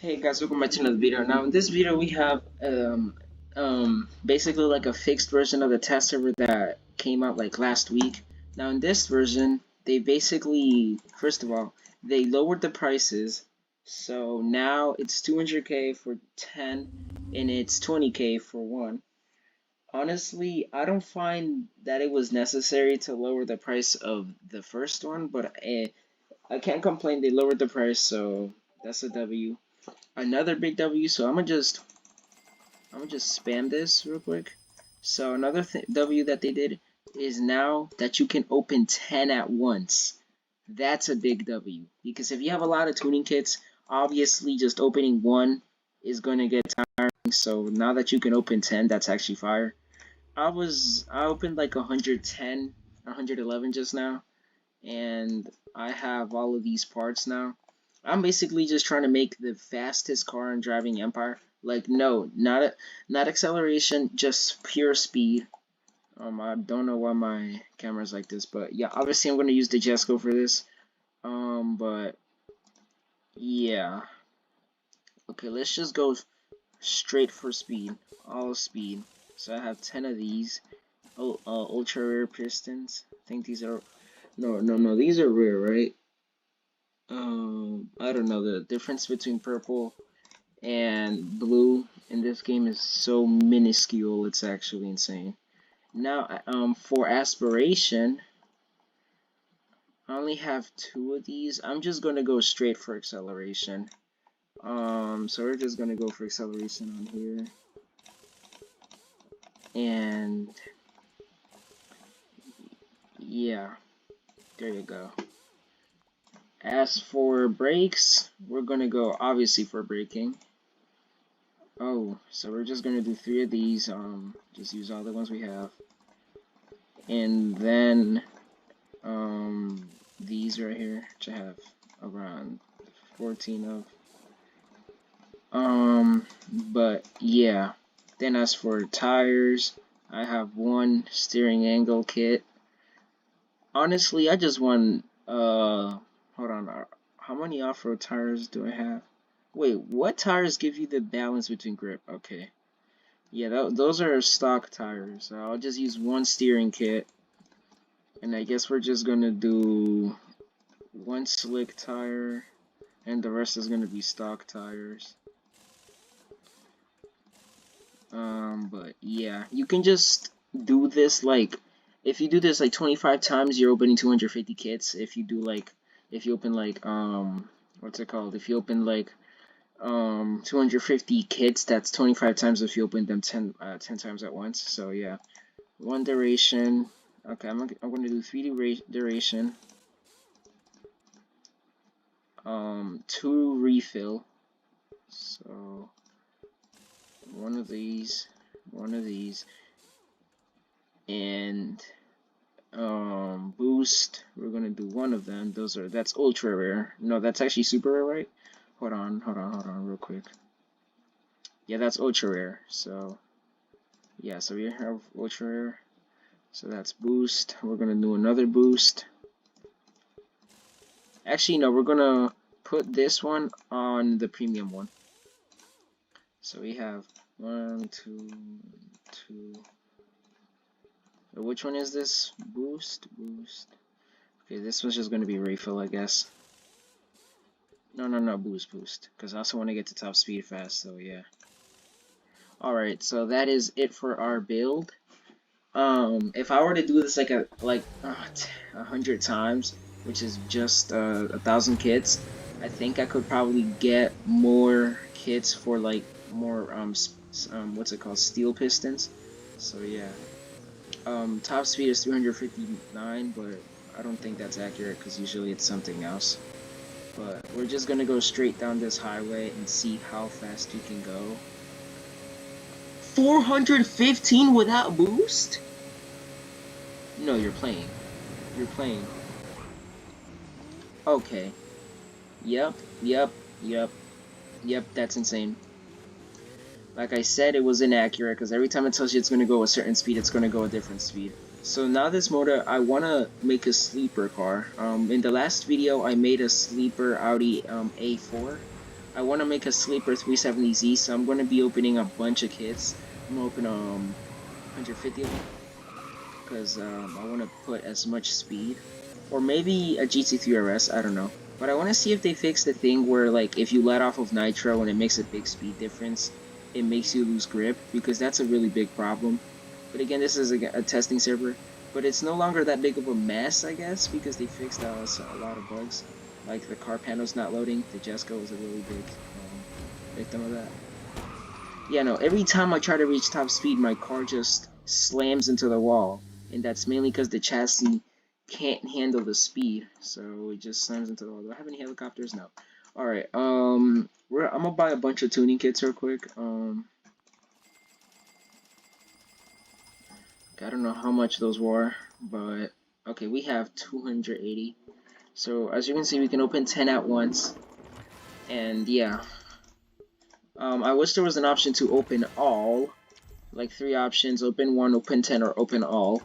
Hey guys, welcome back to another video. Now in this video we have basically like a fixed version of the test server that came out like last week. Now in this version, they basically, first of all, they lowered the prices. So now it's 200k for 10 and it's 20k for 1. Honestly, I don't find that it was necessary to lower the price of the first one, but I can't complain. They lowered the price, so that's a W. Another big W, so I'm gonna just spam this real quick. So another W that they did is now that you can open 10 at once. That's a big W because if you have a lot of tuning kits, obviously just opening one is gonna get tiring. So now that you can open 10, that's actually fire. I opened like 110, 111 just now, and I have all of these parts now. I'm basically just trying to make the fastest car in Driving Empire. Like, no, not acceleration, just pure speed. I don't know why my camera's like this, but yeah, obviously I'm gonna use the Jesco for this. But yeah. Okay, let's just go straight for speed, all speed. So I have 10 of these. Oh, ultra rare pistons. I think these are no, these are rare, right? I don't know, the difference between purple and blue in this game is so minuscule, it's actually insane. Now, for aspiration, I only have 2 of these. I'm just gonna go straight for acceleration. So we're just gonna go for acceleration on here. And yeah, there you go. As for brakes, we're gonna go obviously for braking. Oh, so we're just gonna do 3 of these, just use all the ones we have. And then, these right here, which I have around 14 of. But yeah. Then as for tires, I have 1 steering angle kit. Honestly, I just want, hold on, how many off-road tires do I have? Wait, what tires give you the balance between grip? Okay. Yeah, those are stock tires. So I'll just use 1 steering kit. And I guess we're just gonna do 1 slick tire. And the rest is gonna be stock tires. But yeah, you can just do this like, if you do this like 25 times, you're opening 250 kits. If you do like, if you open like, what's it called? If you open like, 250 kits, that's 25 times if you open them 10 times at once. So yeah, 1 duration. Okay, I'm gonna do 3 duration. 2 refill. So 1 of these, and boost. We're gonna do 1 of them. That's ultra rare. No, that's actually super rare, right? Hold on, real quick. Yeah, that's ultra rare. So yeah, so we have ultra rare. So that's boost. We're gonna do another boost. Actually, no, we're gonna put this one on the premium one. So we have 1, 2, 2. So which one is this? Boost. Okay, this one's just gonna be refill, I guess. No, boost. Because I also want to get to top speed fast, so yeah. Alright, so that is it for our build. If I were to do this like 100 times, which is just 1,000 kits, I think I could probably get more kits for like more what's it called, steel pistons. So yeah. Top speed is 359, but I don't think that's accurate because usually it's something else. But we're just gonna go straight down this highway and see how fast you can go. 415 without boost? No, you're playing. Okay. Yep, that's insane. Like I said, it was inaccurate because every time it tells you it's gonna go a certain speed, it's gonna go a different speed. So now this motor, I wanna make a sleeper car. In the last video, I made a sleeper Audi A4. I want to make a sleeper 370Z, so I'm going to be opening a bunch of kits. I'm going to open 150 of them, because I want to put as much speed. Or maybe a GT3 RS, I don't know. But I want to see if they fix the thing where, like, if you let off of Nitro and it makes a big speed difference, it makes you lose grip, because that's a really big problem. But again, this is a testing server. But it's no longer that big of a mess, I guess, because they fixed a lot of bugs. Like the car panel's not loading. The Jesco was a really big victim of that. Yeah, no, every time I try to reach top speed, my car just slams into the wall. And that's mainly because the chassis can't handle the speed. So it just slams into the wall. Do I have any helicopters? No. Alright, I'm gonna buy a bunch of tuning kits real quick. I don't know how much those were, but okay, we have 280. So as you can see, we can open 10 at once. And yeah, I wish there was an option to open all, like 3 options: open 1, open 10, or open all.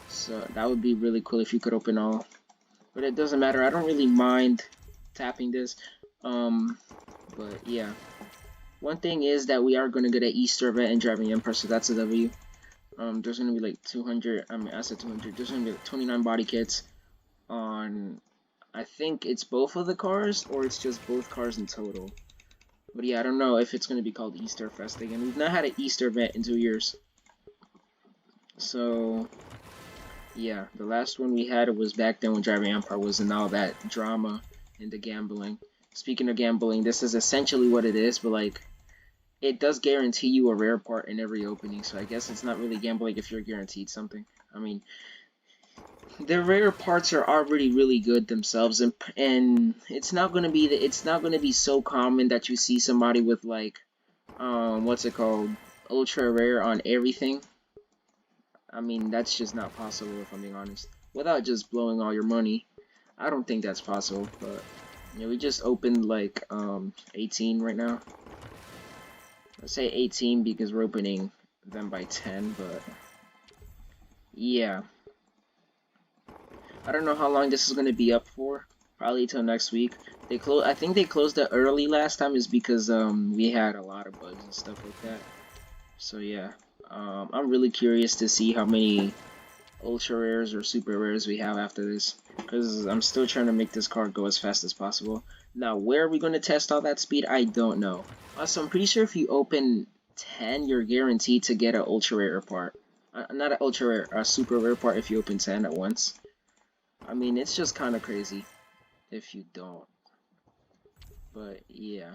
So that would be really cool if you could open all. But it doesn't matter. I don't really mind tapping this. But yeah. One thing is that we are going to get an Easter event in Driving Empire, so that's a W. There's going to be like 200, I said 200, there's going to be like 29 body kits on, I think it's both of the cars, or it's just both cars in total. But yeah, I don't know if it's going to be called Easter Fest again. We've not had an Easter event in 2 years. So, yeah, the last one we had was back then when Driving Empire was in all that drama and the gambling. Speaking of gambling, this is essentially what it is, but like, it does guarantee you a rare part in every opening, so I guess it's not really gambling if you're guaranteed something. I mean, the rare parts are already really good themselves, and it's not gonna be so common that you see somebody with like what's it called, ultra rare on everything. I mean, that's just not possible, if I'm being honest, without just blowing all your money. I don't think that's possible. But yeah, we just opened like 18 right now. Let's say 18 because we're opening them by 10, but yeah. I don't know how long this is going to be up for. Probably till next week. I think they closed it early last time is because we had a lot of bugs and stuff like that. So yeah. I'm really curious to see how many ultra rares or super rares we have after this, because I'm still trying to make this car go as fast as possible. Now, where are we going to test all that speed? I don't know. Also, I'm pretty sure if you open 10, you're guaranteed to get an ultra rare part. Not an ultra rare, a super rare part if you open 10 at once. I mean, it's just kind of crazy if you don't. But yeah.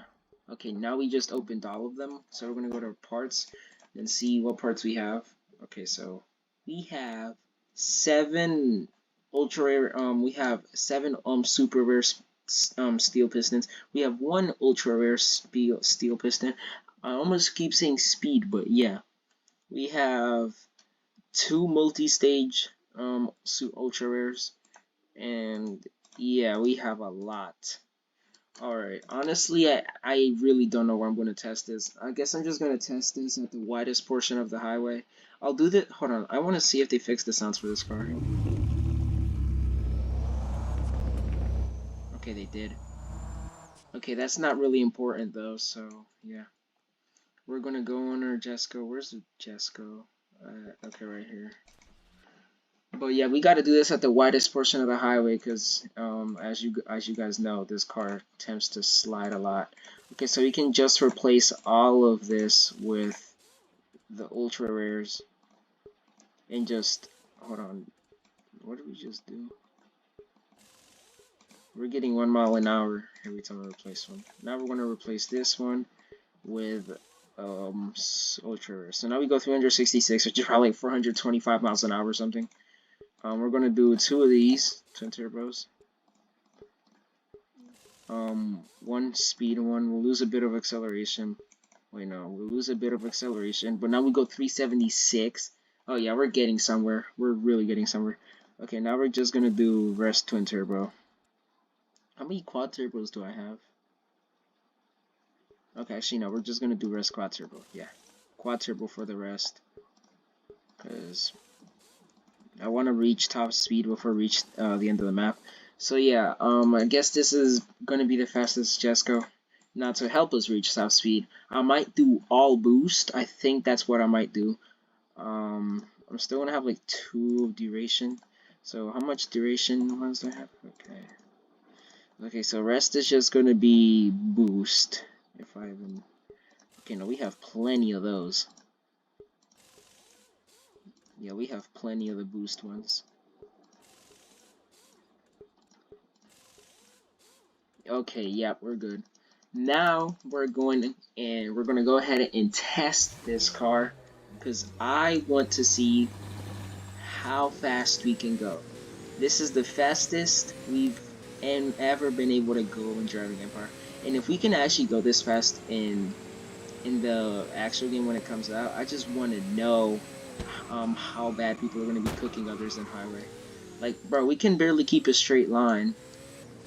Okay, now we just opened all of them, so we're going to go to parts and see what parts we have. Okay, so we have 7 ultra rare, we have 7 super rare steel pistons. We have 1 ultra rare steel piston. I almost keep saying speed, but yeah. We have 2 multi-stage ultra rares, and yeah, we have a lot. Alright, honestly, I really don't know where I'm going to test this. I guess I'm just going to test this at the widest portion of the highway. I'll do that. Hold on, I want to see if they fix the sounds for this car. Okay, they did. Okay, that's not really important though, so yeah. We're going to go on our Jesco. Where's the Jesco? Okay, right here. But yeah, we got to do this at the widest portion of the highway because, as you guys know, this car tends to slide a lot. Okay, so we can just replace all of this with the ultra rares and just hold on. What did we just do? We're getting 1 mile an hour every time we replace one. Now we're going to replace this one with ultra rare. So now we go 366, which is probably like 425 miles an hour or something. We're going to do 2 of these twin turbos. 1 speed one. We'll lose a bit of acceleration. Wait, no, we'll lose a bit of acceleration. But now we go 376. Oh yeah, we're getting somewhere. We're really getting somewhere. Okay, now we're just gonna do rest twin turbo. How many quad turbos do I have? Okay, actually no, we're just gonna do rest quad turbo. Yeah, quad turbo for the rest. Because I want to reach top speed before we reach the end of the map. So yeah, I guess this is gonna be the fastest Jesco. Now to help us reach top speed, I might do all boost. I think that's what I might do. I'm still gonna have like 2 of duration. So how much duration ones do I have? Okay. Okay, so rest is just gonna be boost. If I even... Okay, no, we have plenty of those. Yeah, we have plenty of the boost ones. Okay, yeah, we're good. Now we're going and we're gonna go ahead and test this car because I want to see how fast we can go. This is the fastest we've ever been able to go in Driving Empire, and if we can actually go this fast in the actual game when it comes out, I just want to know how bad people are going to be cooking others in Highway. Like, bro, we can barely keep a straight line.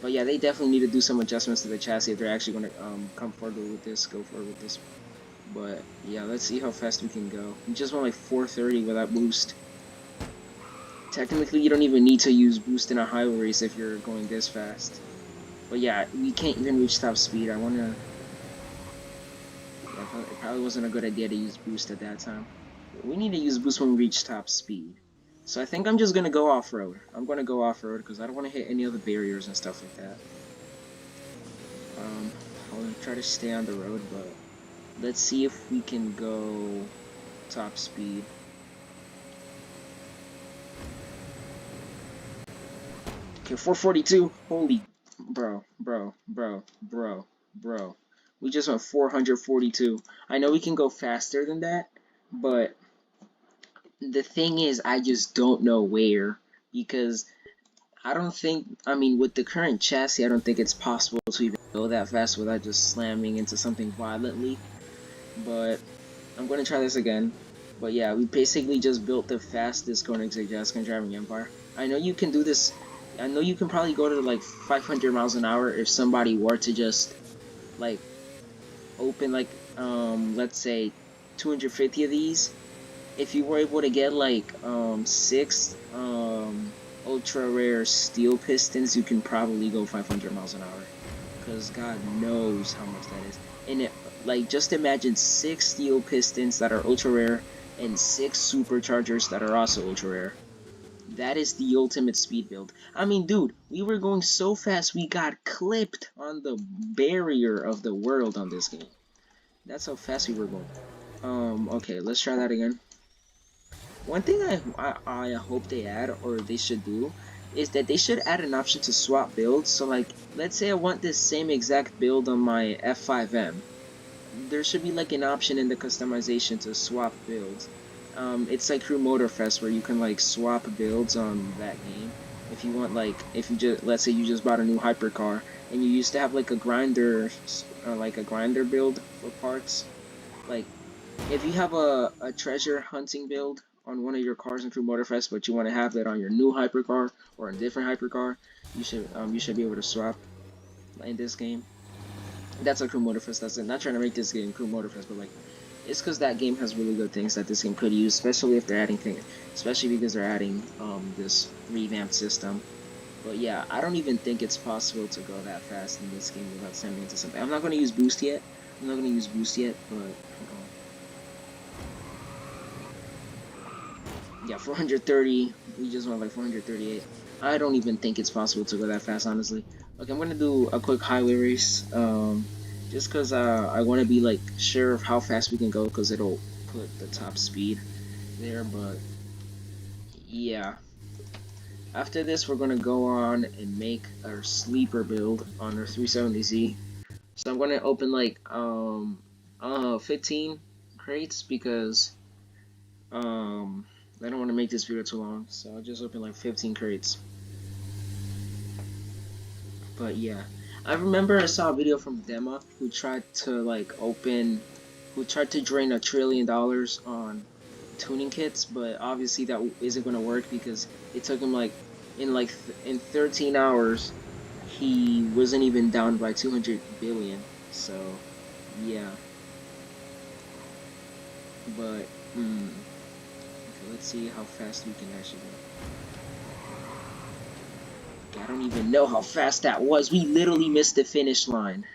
But yeah, they definitely need to do some adjustments to the chassis if they're actually going to come forward with this, go forward with this. But yeah, let's see how fast we can go. We just went like 430 without boost. Technically, you don't even need to use boost in a highway race if you're going this fast. But yeah, we can't even reach top speed. I want to... Yeah, it probably wasn't a good idea to use boost at that time. We need to use boost when we reach top speed. So I think I'm just going to go off-road. I'm going to go off-road because I don't want to hit any of the barriers and stuff like that. I'll try to stay on the road, but let's see if we can go top speed. Okay, 442. Holy, bro. We just went 442. I know we can go faster than that, but the thing is, I just don't know where, because I don't think, I mean, with the current chassis, I don't think it's possible to even go that fast without just slamming into something violently. But I'm going to try this again. But yeah, we basically just built the fastest Koenigsegg Jaskin Driving Empire. I know you can do this. I know you can probably go to like 500 miles an hour if somebody were to just like open like let's say 250 of these. If you were able to get like 6 ultra rare steel pistons, you can probably go 500 miles an hour. Because God knows how much that is. And it, like, just imagine 6 steel pistons that are ultra rare and 6 superchargers that are also ultra rare. That is the ultimate speed build. I mean, dude, we were going so fast we got clipped on the barrier of the world on this game. That's how fast we were going. Okay, let's try that again. One thing I hope they add, or they should do, is that they should add an option to swap builds. So like, let's say I want this same exact build on my F5M. There should be like an option in the customization to swap builds. It's like Crew Motorfest where you can like swap builds on that game. If you want, like, if you just, let's say you just bought a new hypercar and you used to have like a grinder build for parts. Like, if you have a treasure hunting build on one of your cars in Crew Motorfest, but you want to have that on your new hypercar or a different hypercar, you should be able to swap in this game. That's what Crew Motorfest does. I'm not trying to make this game Crew Motorfest, but like, it's because that game has really good things that this game could use, especially if they're adding things, especially because they're adding this revamped system. But yeah, I don't even think it's possible to go that fast in this game without sending into something. I'm not going to use boost yet. But yeah, 430. We just went like 438. I don't even think it's possible to go that fast, honestly. Okay, I'm gonna do a quick highway race. Just cause I want to be like sure of how fast we can go, cause it'll put the top speed there. But yeah, after this, we're gonna go on and make our sleeper build on our 370Z. So I'm gonna open like 15 crates because I don't want to make this video too long, so I'll just open like 15 crates. But yeah, I remember I saw a video from Dema who tried to drain $1 trillion on tuning kits, but obviously that isn't going to work because it took him in 13 hours he wasn't even down by 200 billion. So yeah, but let's see how fast we can actually go. I don't even know how fast that was. We literally missed the finish line.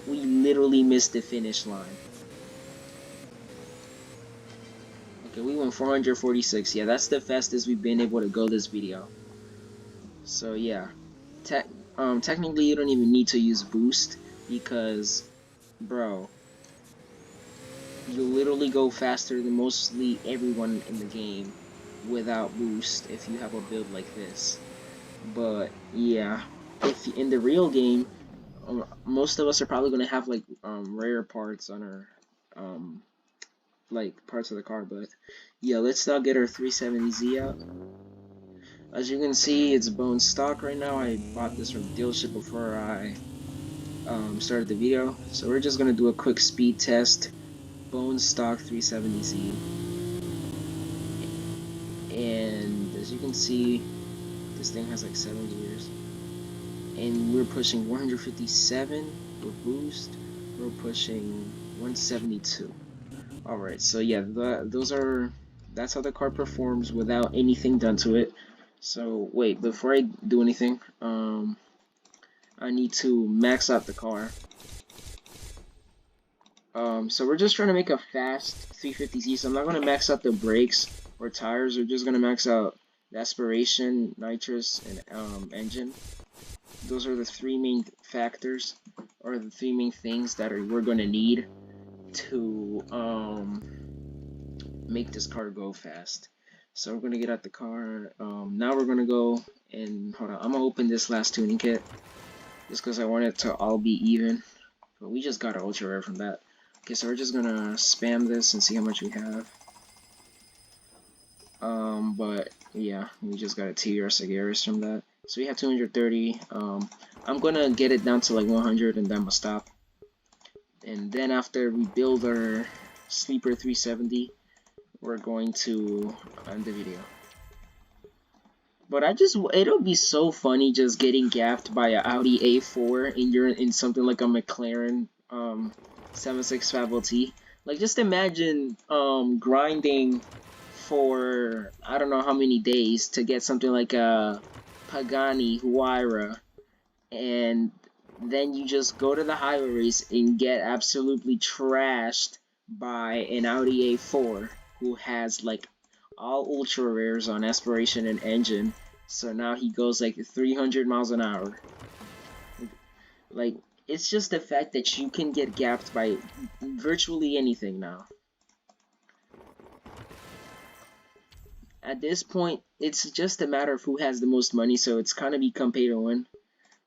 We literally missed the finish line. Okay, we went 446. Yeah, that's the fastest we've been able to go this video. So yeah, te technically you don't even need to use boost because, bro, you literally go faster than mostly everyone in the game without boost if you have a build like this. But yeah, if in the real game, most of us are probably gonna have like rare parts on our like parts of the car. But yeah, let's now get our 370Z out. As you can see, it's bone stock right now. I bought this from the dealership before I started the video, so we're just gonna do a quick speed test. Bone stock 370Z, and as you can see, this thing has like 7 gears, and we're pushing 157 with boost. We're pushing 172. All right, so yeah, that's how the car performs without anything done to it. So wait, before I do anything, I need to max out the car. So we're just trying to make a fast 350Z, so I'm not going to max out the brakes or tires. We're just going to max out the aspiration, nitrous, and engine. Those are the three main factors, or the three main things that we're going to need to make this car go fast. So we're going to get out the car. Now we're going to go and, hold on, I'm going to open this last tuning kit, just because I want it to all be even. But we just got an ultra rare from that. Okay, so we're just gonna spam this and see how much we have. But yeah, we just got a TR Sagaris from that. So we have 230. I'm gonna get it down to like 100 and then we'll stop. And then after we build our sleeper 370, we're going to end the video. But it'll be so funny just getting gapped by an Audi A4 and you're in something like a McLaren 765LT. Like, just imagine grinding for I don't know how many days to get something like a Pagani Huayra, and then you just go to the highway race and get absolutely trashed by an Audi A4 who has like all ultra rares on aspiration and engine. So now he goes like 300 miles an hour. Like, it's just the fact that you can get gapped by virtually anything now. At this point, it's just a matter of who has the most money, so it's kind of become pay to win.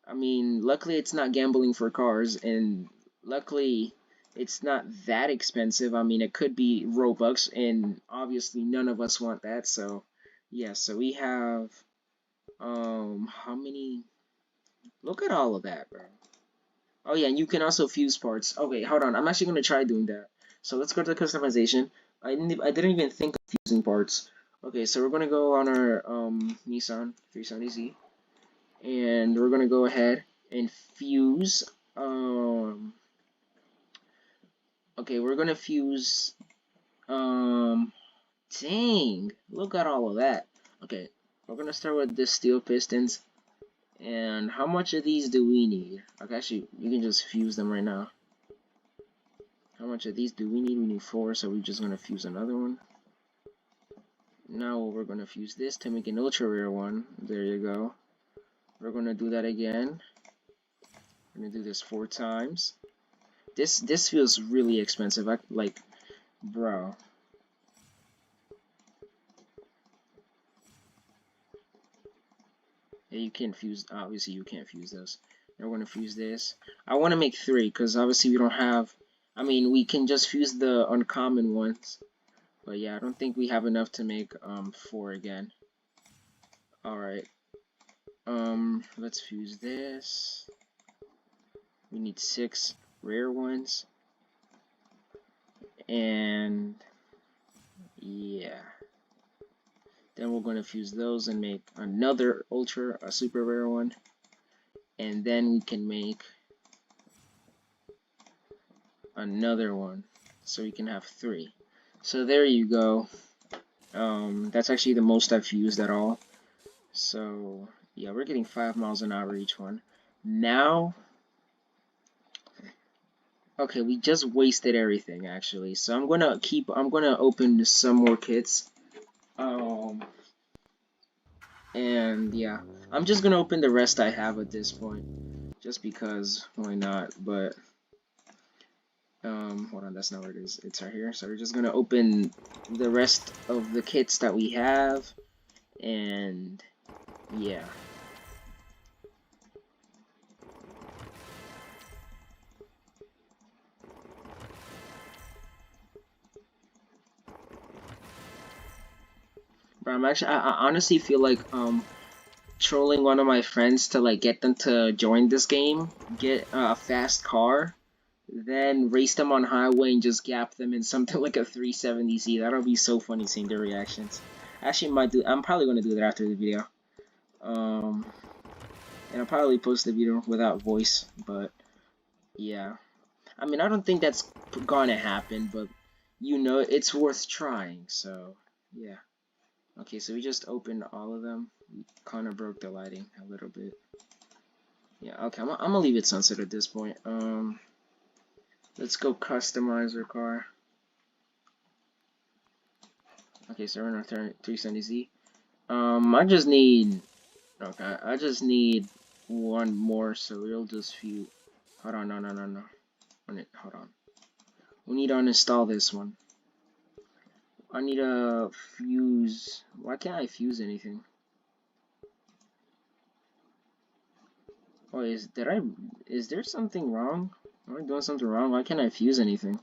I mean, luckily it's not gambling for cars, and luckily it's not that expensive. I mean, it could be Robux, and obviously none of us want that, so yeah, so we have, how many? Look at all of that, bro. Oh yeah, and you can also fuse parts. Okay, hold on, I'm actually gonna try doing that. So let's go to customization. I didn't even think of fusing parts. Okay, so we're gonna go on our Nissan 370Z, and we're gonna go ahead and fuse. Okay, we're gonna fuse. Dang, look at all of that. Okay, we're gonna start with the steel pistons. And how much of these do we need? Okay, actually, you can just fuse them right now. How much of these do we need? We need 4, so we're just gonna fuse another one. Now we're gonna fuse this to make an ultra rare one. There you go. We're gonna do that again. We're gonna do this 4 times. This feels really expensive. Like, bro. Yeah, you can't fuse. Obviously, you can't fuse those. Now we're gonna fuse this. I want to make 3 because obviously we don't have. I mean, we can just fuse the uncommon ones. But yeah, I don't think we have enough to make 4 again. Alright. Let's fuse this. We need 6 rare ones. And yeah. Then we're going to fuse those and make another ultra, a super rare one. And then we can make another one. So we can have 3. So there you go. That's actually the most I've fused at all. So yeah, we're getting 5 miles an hour each one. Now Okay, we just wasted everything actually. So I'm gonna open some more kits. Um, and yeah, I'm just gonna open the rest I have at this point, just because why not? But hold on, that's not where it is. It's right here. So we're just gonna open the rest of the kits that we have, and yeah. But I honestly feel like trolling one of my friends to like get them to join this game, get a fast car, then race them on highway and just gap them in something like a 370Z. That'll be so funny seeing their reactions. Actually, might do. I'm probably gonna do that after the video. Um, and I'll probably post the video without voice, but yeah. I mean, I don't think that's gonna happen, but you know, it's worth trying. So yeah. Okay, so we just opened all of them. We kind of broke the lighting a little bit. Yeah, okay, I'm gonna leave it sunset at this point. Let's go customize our car. Okay, so we're in our 370Z. I just need, okay, I just need one more, so we'll just fuse. Hold on, no. Hold on. We need to uninstall this one. I need a fuse. Why can't I fuse anything? Oh, is there something wrong? Am I doing something wrong? Why can't I fuse anything?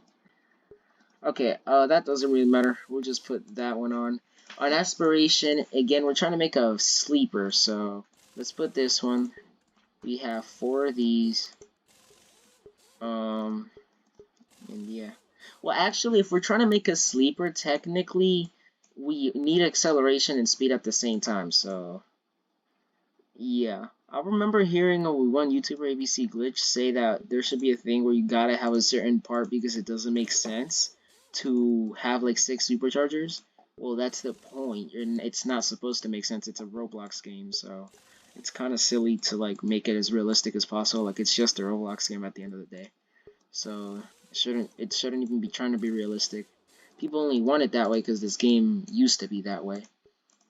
Okay, that doesn't really matter. We'll just put that one on. On aspiration, again, we're trying to make a sleeper, so let's put this one. We have 4 of these. And yeah. Well, actually, if we're trying to make a sleeper, technically, we need acceleration and speed at the same time, so yeah. I remember hearing a one YouTuber, ABC Glitch, say that there should be a thing where you gotta have a certain part because it doesn't make sense to have like 6 superchargers. Well, that's the point. It's not supposed to make sense. It's a Roblox game, so it's kind of silly to like make it as realistic as possible. Like it's just a Roblox game at the end of the day. So it shouldn't even be trying to be realistic. People only want it that way because this game used to be that way.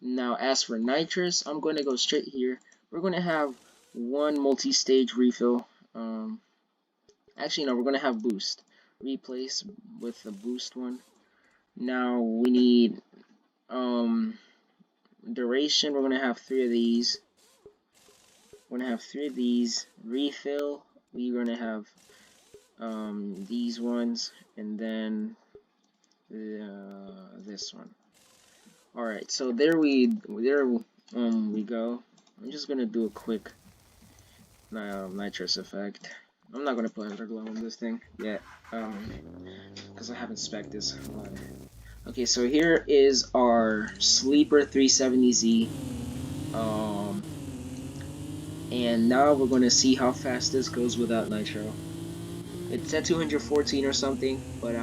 Now, as for nitrous, I'm going to go straight here. We're going to have one multi-stage refill. Actually, no, we're going to have boost. Replace with the boost one. Now, we need duration. We're going to have 3 of these. We're going to have 3 of these. Refill. We're going to have these ones. And then this one. Alright, so there we go. I'm just gonna do a quick nitrous effect. I'm not gonna put underglow on this thing yet, because I haven't spec'd this. Okay, so here is our sleeper 370Z, and now we're gonna see how fast this goes without nitro. It's at 214 or something, but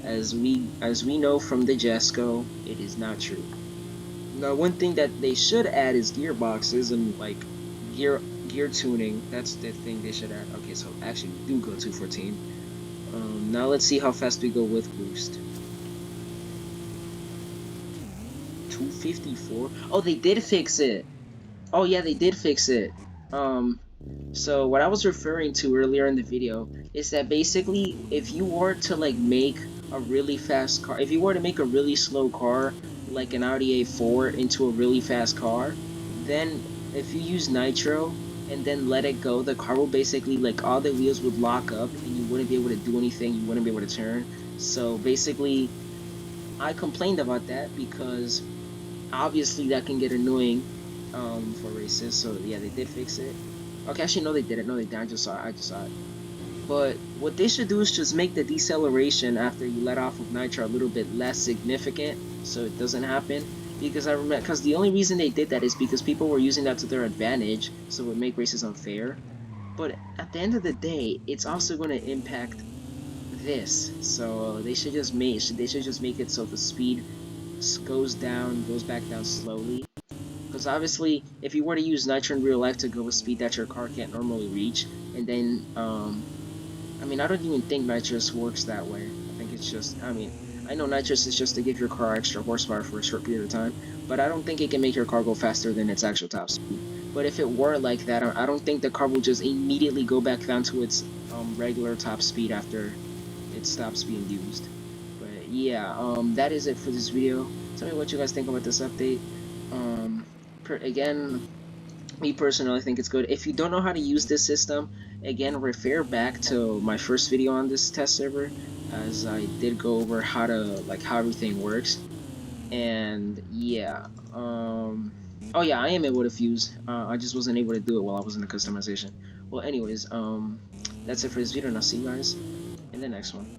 as we know from the Jesco, it is not true. Now, one thing that they should add is gearboxes and like gear tuning. That's the thing they should add. Okay, so actually we do go 214. Now let's see how fast we go with boost. 254. Oh, they did fix it. Oh yeah, they did fix it. So what I was referring to earlier in the video is that basically if you were to like make a really fast car, if you were to make a really slow car like an Audi A4 into a really fast car, then if you use nitro and then let it go, the car will basically like all the wheels would lock up and you wouldn't be able to do anything, you wouldn't be able to turn. So basically I complained about that because obviously that can get annoying for races. So yeah, they did fix it. Okay, actually, no, they didn't. No, they didn't. I just saw it. But what they should do is just make the deceleration after you let off of nitro a little bit less significant, so it doesn't happen. Because because the only reason they did that is because people were using that to their advantage, so it would make races unfair. But at the end of the day, it's also going to impact this. So they should just make it so the speed goes back down slowly. Because obviously, if you were to use nitro in real life to go a speed that your car can't normally reach, and then I mean, I don't even think nitrous works that way. I think it's just, I mean, I know nitrous is just to give your car extra horsepower for a short period of time, but I don't think it can make your car go faster than its actual top speed. But if it were like that, I don't think the car will just immediately go back down to its regular top speed after it stops being used. But yeah, that is it for this video. Tell me what you guys think about this update. Again, me personally, I think it's good. If you don't know how to use this system, again, refer back to my first video on this test server, as I did go over how everything works. And yeah, oh yeah, I am able to fuse. I just wasn't able to do it while I was in the customization. Well, anyways, that's it for this video, and I'll see you guys in the next one.